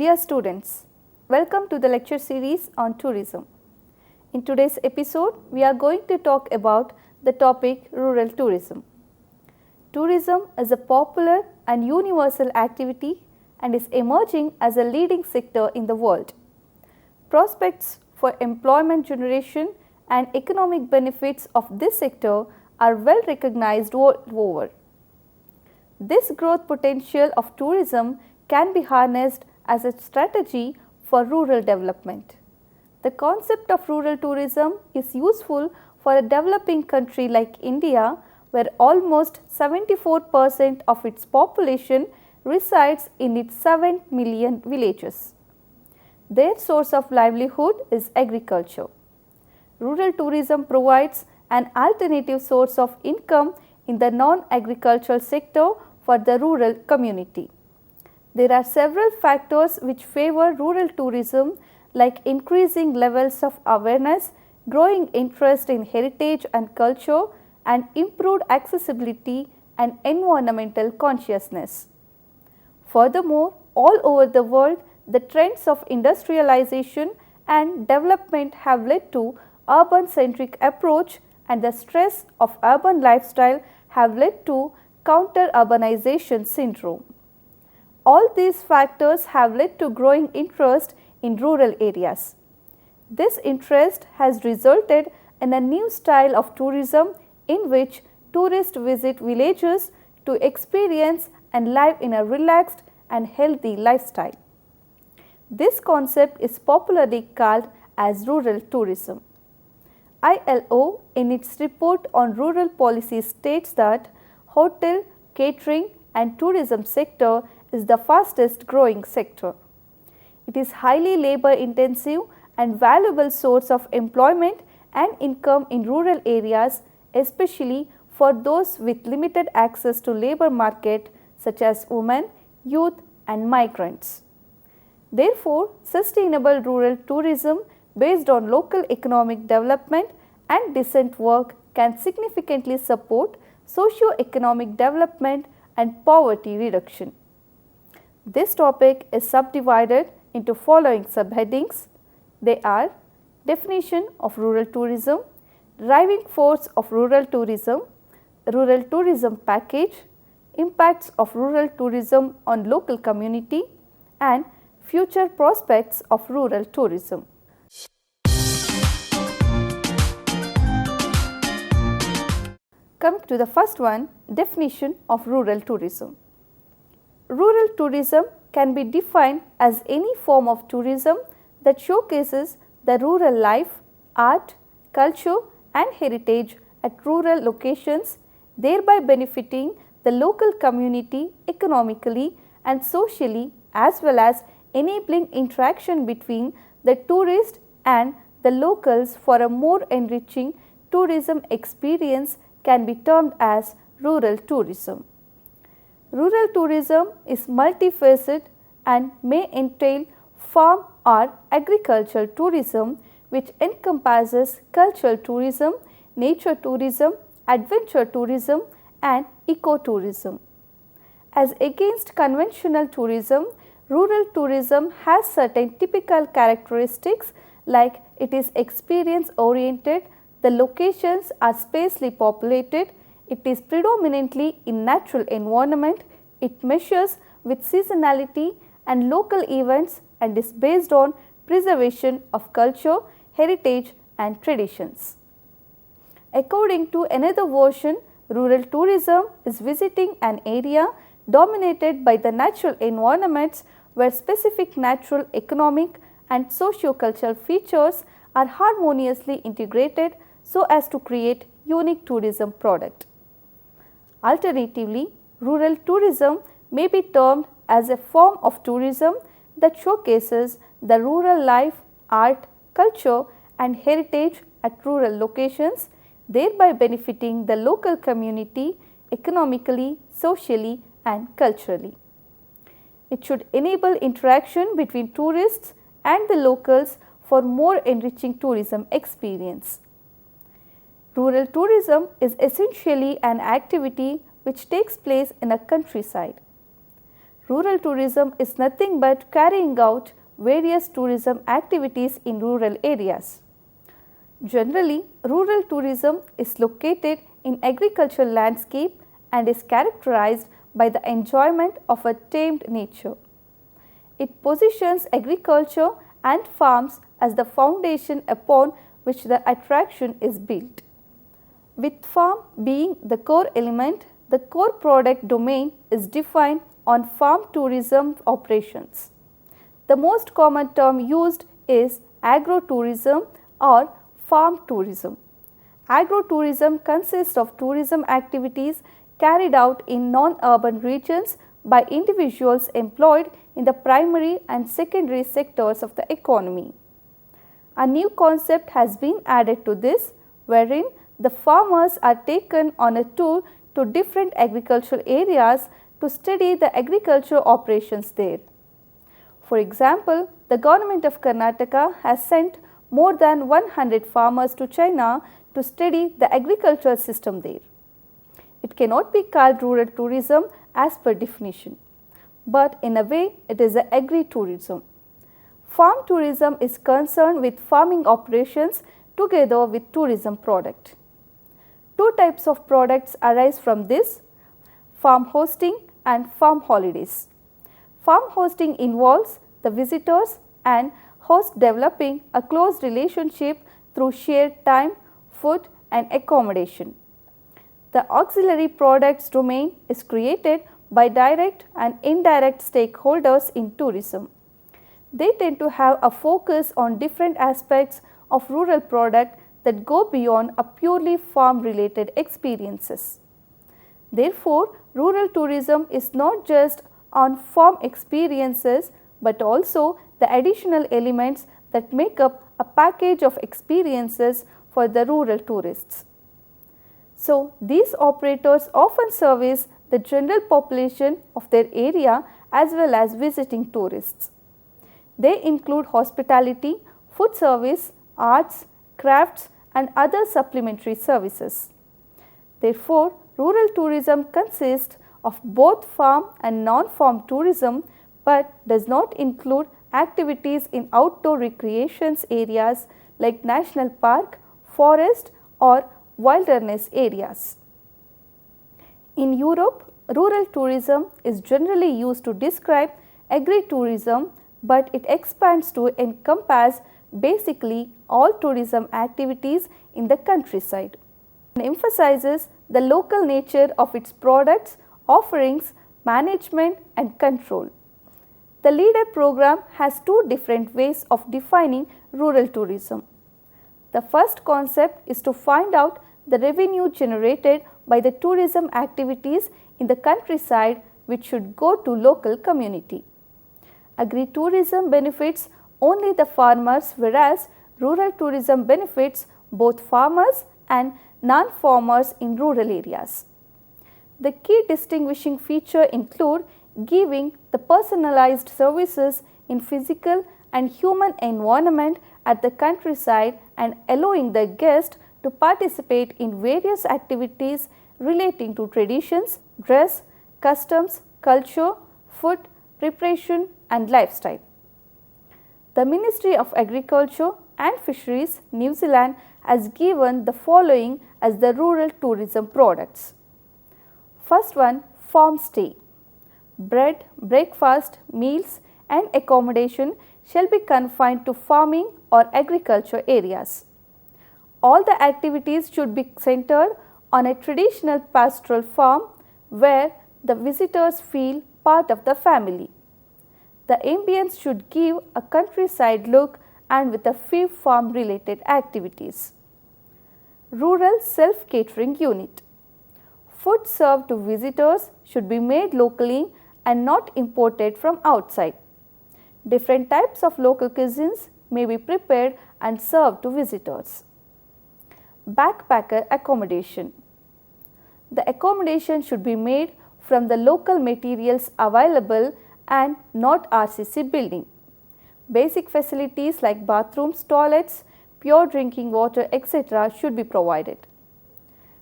Dear students, welcome to the lecture series on tourism. In today's episode, we are going to talk about the topic rural tourism. Tourism is a popular and universal activity and is emerging as a leading sector in the world. Prospects for employment generation and economic benefits of this sector are well recognized world over. This growth potential of tourism can be harnessed as a strategy for rural development. The concept of rural tourism is useful for a developing country like India, where almost 74% of its population resides in its 7 million villages. Their source of livelihood is agriculture. Rural tourism provides an alternative source of income in the non-agricultural sector for the rural community. There are several factors which favor rural tourism, like increasing levels of awareness, growing interest in heritage and culture, and improved accessibility and environmental consciousness. Furthermore, all over the world, the trends of industrialization and development have led to urban-centric approach, and the stress of urban lifestyle have led to counter-urbanization syndrome. All these factors have led to growing interest in rural areas. This interest has resulted in a new style of tourism in which tourists visit villages to experience and live in a relaxed and healthy lifestyle. This concept is popularly called as rural tourism. ILO in its report on rural policy states that hotel, catering and tourism sector is the fastest growing sector. It is highly labor intensive and valuable source of employment and income in rural areas, especially for those with limited access to labor market such as women, youth and migrants. Therefore, sustainable rural tourism based on local economic development and decent work can significantly support socio-economic development and poverty reduction. This topic is subdivided into following subheadings. They are definition of rural tourism, driving force of rural tourism package, impacts of rural tourism on local community and future prospects of rural tourism. Coming to the first one, definition of rural tourism. Rural tourism can be defined as any form of tourism that showcases the rural life, art, culture and heritage at rural locations, thereby benefiting the local community economically and socially, as well as enabling interaction between the tourist and the locals for a more enriching tourism experience can be termed as rural tourism. Rural tourism is multifaceted and may entail farm or agricultural tourism, which encompasses cultural tourism, nature tourism, adventure tourism and ecotourism. As against conventional tourism, rural tourism has certain typical characteristics, like it is experience oriented, the locations are sparsely populated, it is predominantly in natural environment, it measures with seasonality and local events and is based on preservation of culture, heritage and traditions. According to another version, rural tourism is visiting an area dominated by the natural environments where specific natural, economic and socio-cultural features are harmoniously integrated so as to create unique tourism product. Alternatively, rural tourism may be termed as a form of tourism that showcases the rural life, art, culture and heritage at rural locations, thereby benefiting the local community economically, socially and culturally. It should enable interaction between tourists and the locals for more enriching tourism experience. Rural tourism is essentially an activity which takes place in a countryside. Rural tourism is nothing but carrying out various tourism activities in rural areas. Generally, rural tourism is located in agricultural landscape and is characterized by the enjoyment of a tamed nature. It positions agriculture and farms as the foundation upon which the attraction is built. With farm being the core element, the core product domain is defined on farm tourism operations. The most common term used is agro-tourism or farm tourism. Agro-tourism consists of tourism activities carried out in non-urban regions by individuals employed in the primary and secondary sectors of the economy. A new concept has been added to this, wherein the farmers are taken on a tour to different agricultural areas to study the agricultural operations there. For example, the government of Karnataka has sent more than 100 farmers to China to study the agricultural system there. It cannot be called rural tourism as per definition, but in a way it is a agri-tourism. Farm tourism is concerned with farming operations together with tourism product. Two types of products arise from this: farm hosting and farm holidays. Farm hosting involves the visitors and host developing a close relationship through shared time, food and accommodation. The auxiliary products domain is created by direct and indirect stakeholders in tourism. They tend to have a focus on different aspects of rural product that go beyond a purely farm related experiences. Therefore, rural tourism is not just on farm experiences but also the additional elements that make up a package of experiences for the rural tourists. So, these operators often service the general population of their area as well as visiting tourists. They include hospitality, food service, arts, crafts and other supplementary services. Therefore, rural tourism consists of both farm and non-farm tourism but does not include activities in outdoor recreations areas like national park, forest or wilderness areas. In Europe, rural tourism is generally used to describe agri-tourism, but it expands to encompass basically all tourism activities in the countryside and emphasizes the local nature of its products, offerings, management and control. The LEADER program has two different ways of defining rural tourism. The first concept is to find out the revenue generated by the tourism activities in the countryside which should go to local community. Agri-tourism benefits only the farmers, whereas rural tourism benefits both farmers and non-farmers in rural areas. The key distinguishing feature include giving the personalized services in physical and human environment at the countryside and allowing the guest to participate in various activities relating to traditions, dress, customs, culture, food, preparation and lifestyle. The Ministry of Agriculture and Fisheries, New Zealand has given the following as the rural tourism products. First one, farm stay. Bread, breakfast, meals and accommodation shall be confined to farming or agriculture areas. All the activities should be centered on a traditional pastoral farm where the visitors feel part of the family. The ambience should give a countryside look and with a few farm related activities. Rural self-catering unit. Food served to visitors should be made locally and not imported from outside. Different types of local cuisines may be prepared and served to visitors. Backpacker accommodation. The accommodation should be made from the local materials available and not RCC building. Basic facilities like bathrooms, toilets, pure drinking water, etc. should be provided.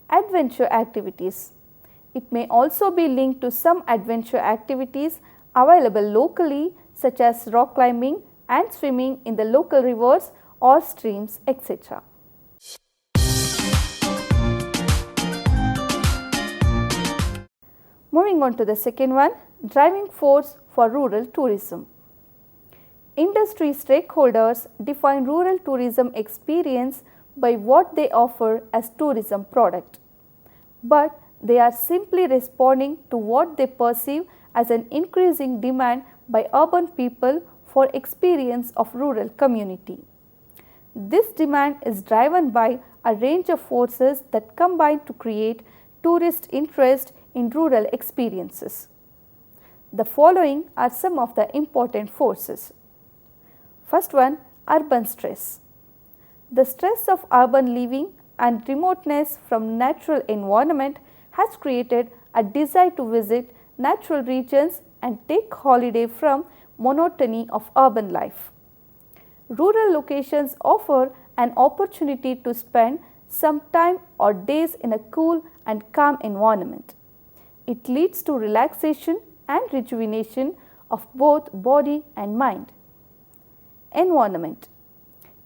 Adventure activities. It may also be linked to some adventure activities available locally such as rock climbing and swimming in the local rivers or streams, etc. Moving on to the second one, driving force for rural tourism. Industry stakeholders define rural tourism experience by what they offer as tourism product, but they are simply responding to what they perceive as an increasing demand by urban people for experience of rural community. This demand is driven by a range of forces that combine to create tourist interest in rural experiences. The following are some of the important forces. First one, urban stress. The stress of urban living and remoteness from natural environment has created a desire to visit natural regions and take holiday from monotony of urban life. Rural locations offer an opportunity to spend some time or days in a cool and calm environment. It leads to relaxation and rejuvenation of both body and mind. Environment.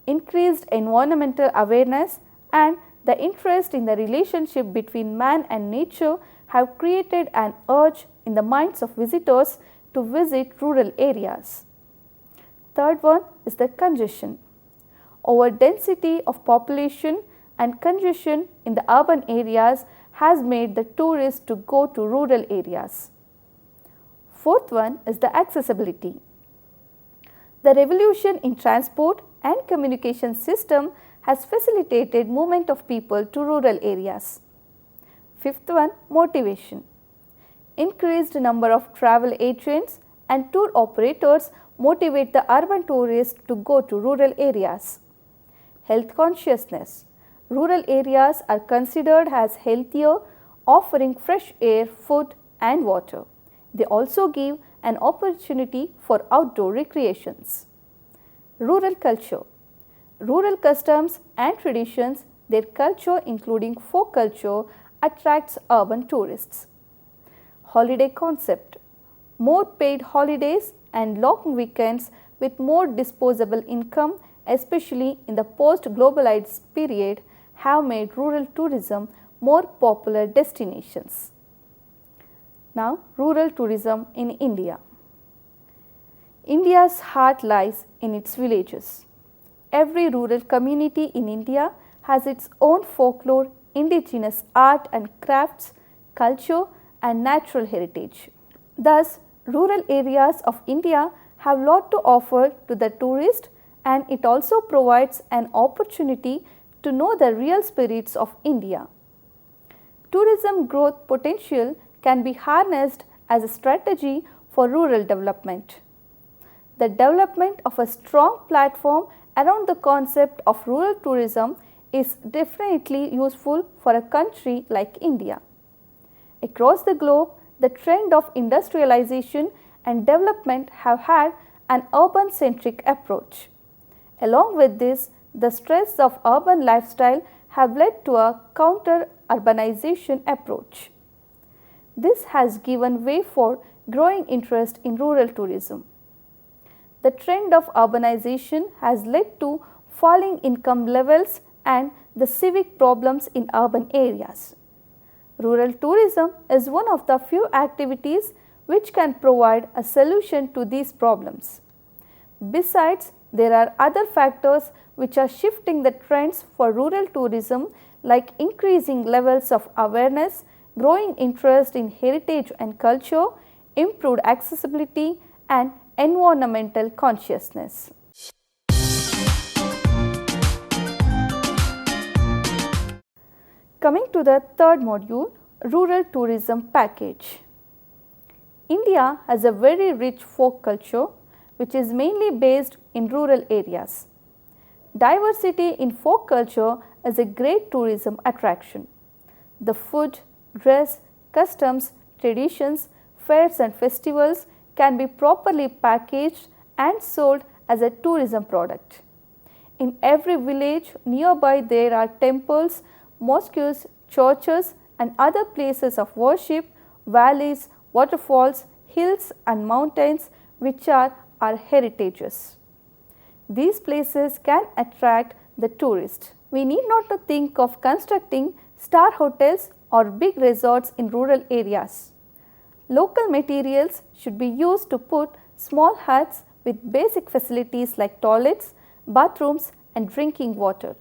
Increased environmental awareness and the interest in the relationship between man and nature have created an urge in the minds of visitors to visit rural areas. Third one is the congestion. Overdensity of population and congestion in the urban areas has made the tourists to go to rural areas. Fourth one is the accessibility. The revolution in transport and communication system has facilitated movement of people to rural areas. Fifth one, motivation. Increased number of travel agents and tour operators motivate the urban tourists to go to rural areas. Health consciousness. Rural areas are considered as healthier, offering fresh air, food and water. They also give an opportunity for outdoor recreations. Rural culture. Rural customs and traditions, their culture including folk culture, attracts urban tourists. Holiday concept. More paid holidays and long weekends with more disposable income, especially in the post-globalized period, have made rural tourism more popular destinations. Now, rural tourism in India. India's heart lies in its villages. Every rural community in India has its own folklore, indigenous art and crafts, culture and natural heritage. Thus, rural areas of India have lot to offer to the tourist, and it also provides an opportunity to know the real spirits of India. Tourism growth potential can be harnessed as a strategy for rural development. The development of a strong platform around the concept of rural tourism is definitely useful for a country like India. Across the globe, the trend of industrialization and development have had an urban-centric approach. Along with this, the stress of urban lifestyle have led to a counter-urbanization approach. This has given way for growing interest in rural tourism. The trend of urbanization has led to falling income levels and the civic problems in urban areas. Rural tourism is one of the few activities which can provide a solution to these problems. Besides, there are other factors which are shifting the trends for rural tourism, like increasing levels of awareness, growing interest in heritage and culture, improved accessibility and environmental consciousness. Coming to the third module, Rural Tourism Package. India has a very rich folk culture which is mainly based in rural areas. Diversity in folk culture is a great tourism attraction. The food, dress, customs, traditions, fairs and festivals can be properly packaged and sold as a tourism product. In every village nearby there are temples, mosques, churches and other places of worship, valleys, waterfalls, hills and mountains which are our heritages. These places can attract the tourist. We need not to think of constructing star hotels or big resorts in rural areas. Local materials should be used to put small huts with basic facilities like toilets, bathrooms and drinking water.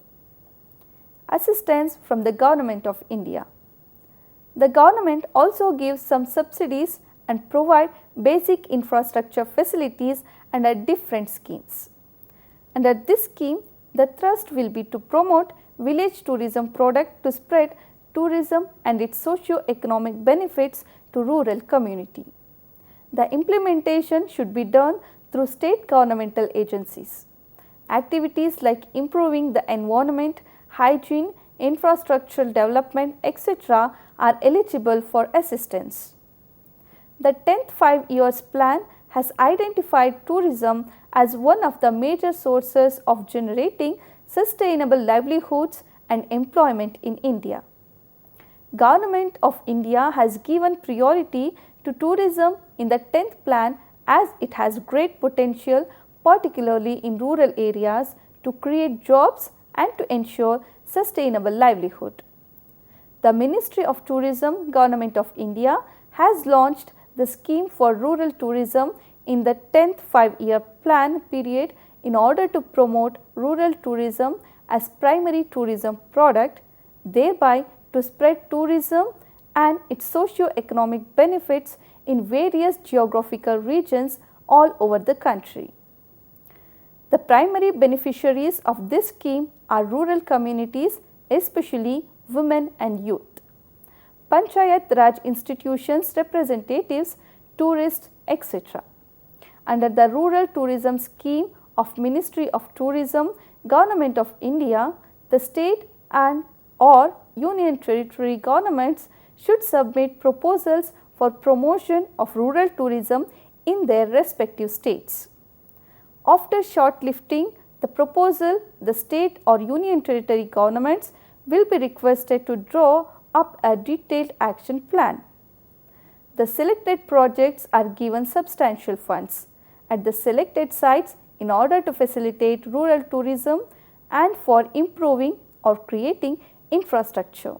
Assistance from the Government of India. The government also gives some subsidies and provide basic infrastructure facilities under different schemes. Under this scheme, the thrust will be to promote village tourism product to spread tourism and its socio-economic benefits to rural community. The implementation should be done through state governmental agencies. Activities like improving the environment, hygiene, infrastructural development, etc. are eligible for assistance. The 10th 5 years plan has identified tourism as one of the major sources of generating sustainable livelihoods and employment in India. Government of India has given priority to tourism in the 10th plan as it has great potential, particularly in rural areas, to create jobs and to ensure sustainable livelihood. The Ministry of Tourism, Government of India has launched the scheme for rural tourism in the 10th 5-year plan period in order to promote rural tourism as primary tourism product, thereby to spread tourism and its socio-economic benefits in various geographical regions all over the country. The primary beneficiaries of this scheme are rural communities, especially women and youth. Panchayat Raj institutions, representatives, tourists, etc. Under the Rural Tourism Scheme of Ministry of Tourism, Government of India, the state and or union territory governments should submit proposals for promotion of rural tourism in their respective states. After shortlisting the proposal, the state or union territory governments will be requested to draw up a detailed action plan. The selected projects are given substantial funds at the selected sites in order to facilitate rural tourism and for improving or creating infrastructure.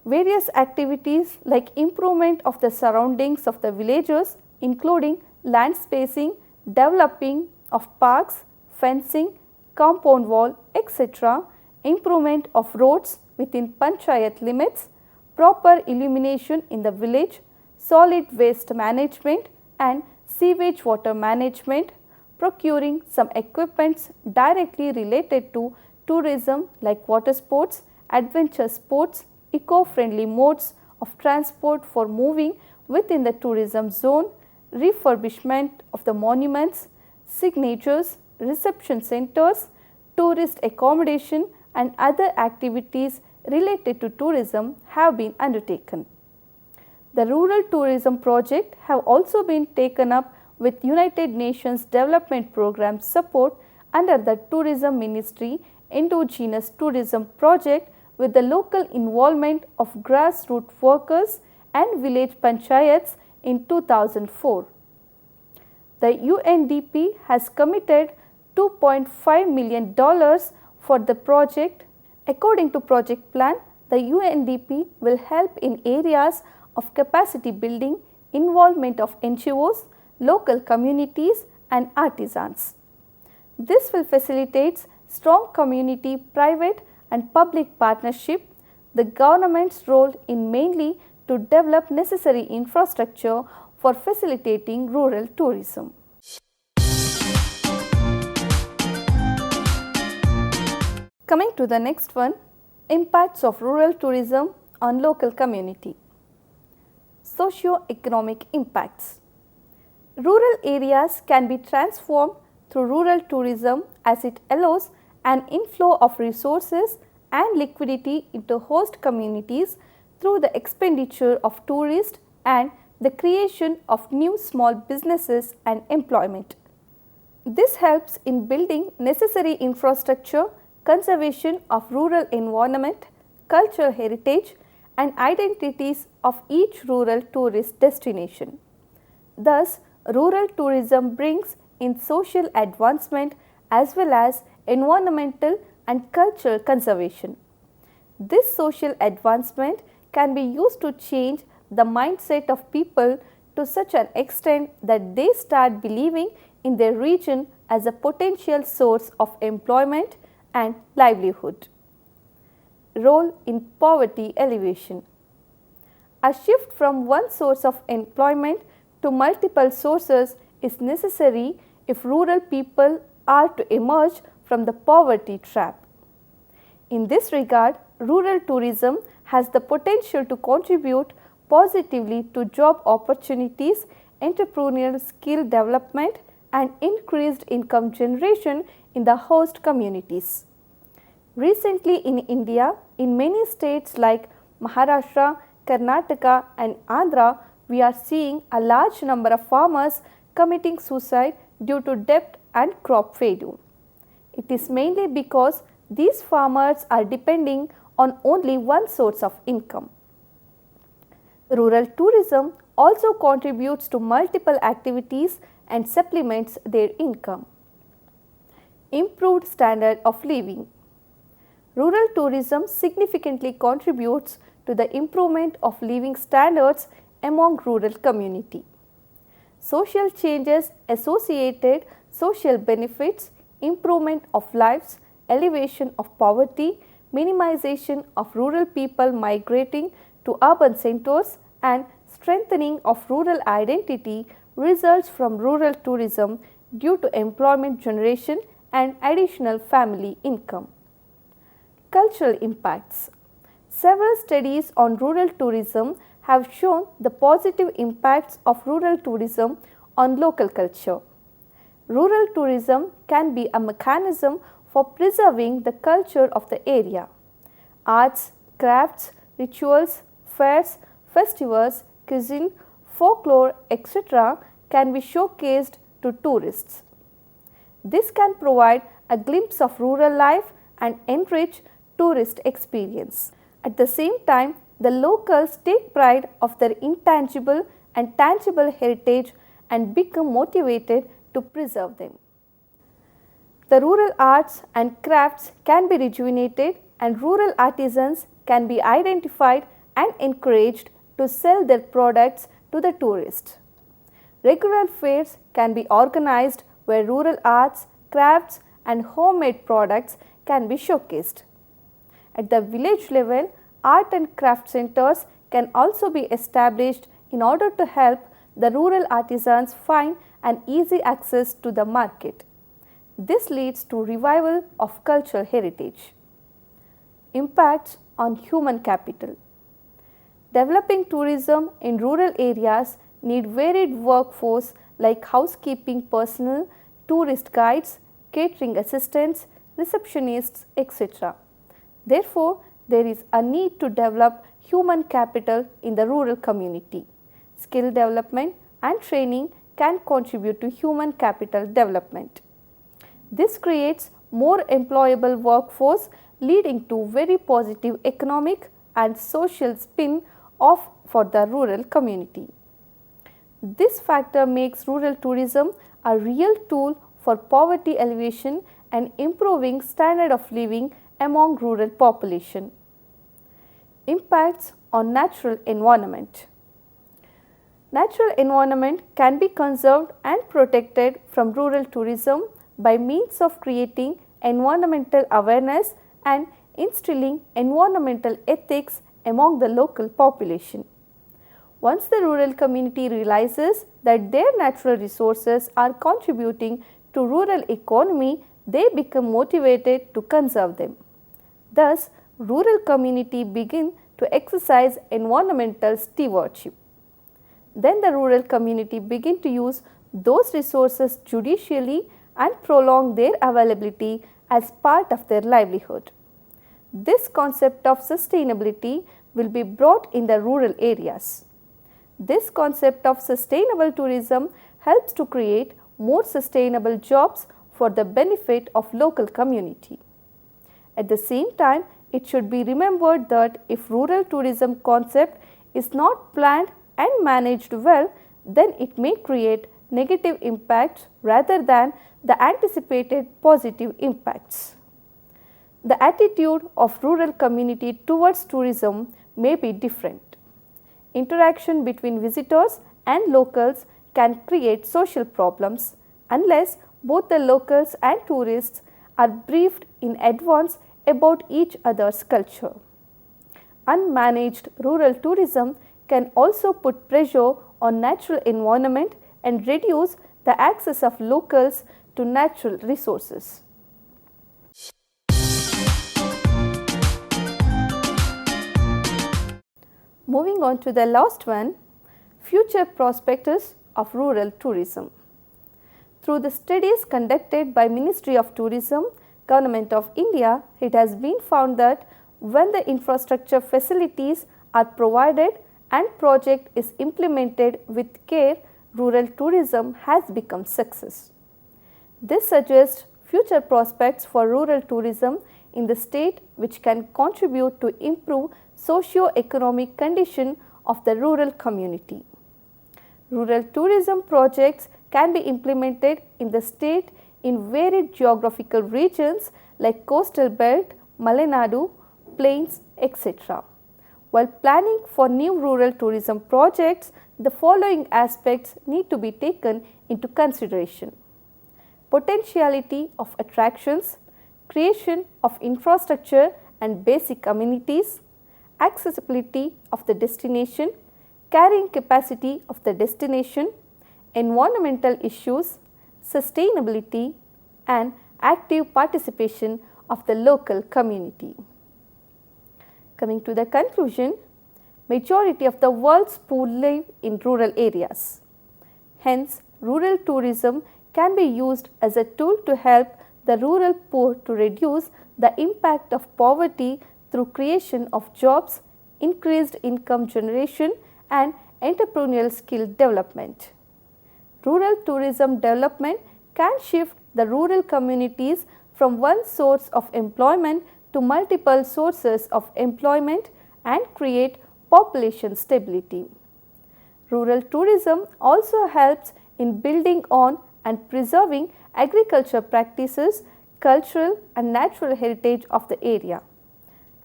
Various activities like improvement of the surroundings of the villages, including land spacing, developing of parks, fencing, compound wall, etc., improvement of roads within panchayat limits, proper illumination in the village, solid waste management and sewage water management, procuring some equipments directly related to tourism like water sports, adventure sports, eco-friendly modes of transport for moving within the tourism zone, refurbishment of the monuments, signatures, reception centers, tourist accommodation and other activities related to tourism have been undertaken. The rural tourism project have also been taken up with United Nations Development Programme support under the Tourism Ministry Endogenous Tourism Project with the local involvement of grassroots workers and village panchayats in 2004. The UNDP has committed $2.5 million for the project. According to project plan, the UNDP will help in areas of capacity building, involvement of NGOs, local communities and artisans. This will facilitate strong community, private and public partnership, the government's role in mainly to develop necessary infrastructure for facilitating rural tourism. Coming to the next one, impacts of rural tourism on local community. Socio-economic impacts. Rural areas can be transformed through rural tourism as it allows an inflow of resources and liquidity into host communities through the expenditure of tourists and the creation of new small businesses and employment. This helps in building necessary infrastructure, conservation of rural environment, cultural heritage and identities of each rural tourist destination. Thus, rural tourism brings in social advancement as well as environmental and cultural conservation. This social advancement can be used to change the mindset of people to such an extent that they start believing in their region as a potential source of employment and livelihood. Role in poverty alleviation. A shift from one source of employment to multiple sources is necessary if rural people are to emerge from the poverty trap. In this regard, rural tourism has the potential to contribute positively to job opportunities, entrepreneurial skill development, and increased income generation in the host communities. Recently in India, in many states like Maharashtra, Karnataka and Andhra, we are seeing a large number of farmers committing suicide due to debt and crop failure. It is mainly because these farmers are depending on only one source of income. Rural tourism also contributes to multiple activities and supplements their income. Improved standard of living. Rural tourism significantly contributes to the improvement of living standards among rural community. Social changes associated social benefits, improvement of lives, elevation of poverty, minimization of rural people migrating to urban centers and strengthening of rural identity results from rural tourism due to employment generation and additional family income. Cultural impacts. Several studies on rural tourism have shown the positive impacts of rural tourism on local culture. Rural tourism can be a mechanism for preserving the culture of the area. Arts, crafts, rituals, fairs, festivals, cuisine, folklore, etc. can be showcased to tourists. This can provide a glimpse of rural life and enrich tourist experience. At the same time, the locals take pride of their intangible and tangible heritage and become motivated to preserve them. The rural arts and crafts can be rejuvenated and rural artisans can be identified and encouraged to sell their products to the tourists. Regular fairs can be organized where rural arts, crafts and homemade products can be showcased. At the village level, art and craft centers can also be established in order to help the rural artisans find an easy access to the market. This leads to revival of cultural heritage. Impacts on human capital. Developing tourism in rural areas need varied workforce like housekeeping personnel, tourist guides, catering assistants, receptionists, etc. Therefore, there is a need to develop human capital in the rural community. Skill development and training can contribute to human capital development. This creates more employable workforce leading to very positive economic and social spin-off for the rural community. This factor makes rural tourism a real tool for poverty alleviation and improving standard of living among rural population. Impacts on natural environment. Natural environment can be conserved and protected from rural tourism by means of creating environmental awareness and instilling environmental ethics among the local population. Once the rural community realizes that their natural resources are contributing to rural economy, they become motivated to conserve them. Thus, rural community begin to exercise environmental stewardship. Then the rural community begin to use those resources judiciously and prolong their availability as part of their livelihood. This concept of sustainability will be brought in the rural areas. This concept of sustainable tourism helps to create more sustainable jobs for the benefit of local community. At the same time, it should be remembered that if rural tourism concept is not planned and managed well, then it may create negative impacts rather than the anticipated positive impacts. The attitude of rural community towards tourism may be different. Interaction between visitors and locals can create social problems unless both the locals and tourists are briefed in advance about each other's culture. Unmanaged rural tourism can also put pressure on natural environment and reduce the access of locals to natural resources. Moving on to the last one, future prospects of rural tourism. Through the studies conducted by Ministry of Tourism, Government of India, it has been found that when the infrastructure facilities are provided and project is implemented with care, rural tourism has become success. This suggests future prospects for rural tourism in the state which can contribute to improve socio-economic condition of the rural community. Rural tourism projects can be implemented in the state in varied geographical regions like coastal belt, Malenadu, plains, etc. While planning for new rural tourism projects, the following aspects need to be taken into consideration: potentiality of attractions, creation of infrastructure and basic amenities, accessibility of the destination, carrying capacity of the destination, environmental issues, sustainability, and active participation of the local community. Coming to the conclusion, majority of the world's poor live in rural areas. Hence, rural tourism can be used as a tool to help the rural poor to reduce the impact of poverty through creation of jobs, increased income generation, and entrepreneurial skill development. Rural tourism development can shift the rural communities from one source of employment to multiple sources of employment and create population stability. Rural tourism also helps in building on and preserving agriculture practices, cultural and natural heritage of the area.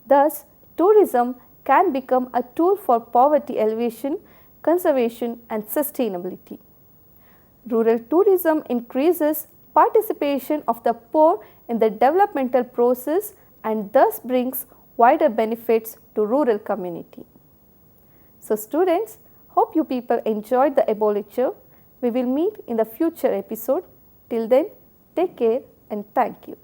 Thus, tourism can become a tool for poverty alleviation, conservation and sustainability. Rural tourism increases participation of the poor in the developmental process and thus brings wider benefits to rural community. So students, hope you people enjoyed the above lecture. We will meet in the future episode. Till then, take care and thank you.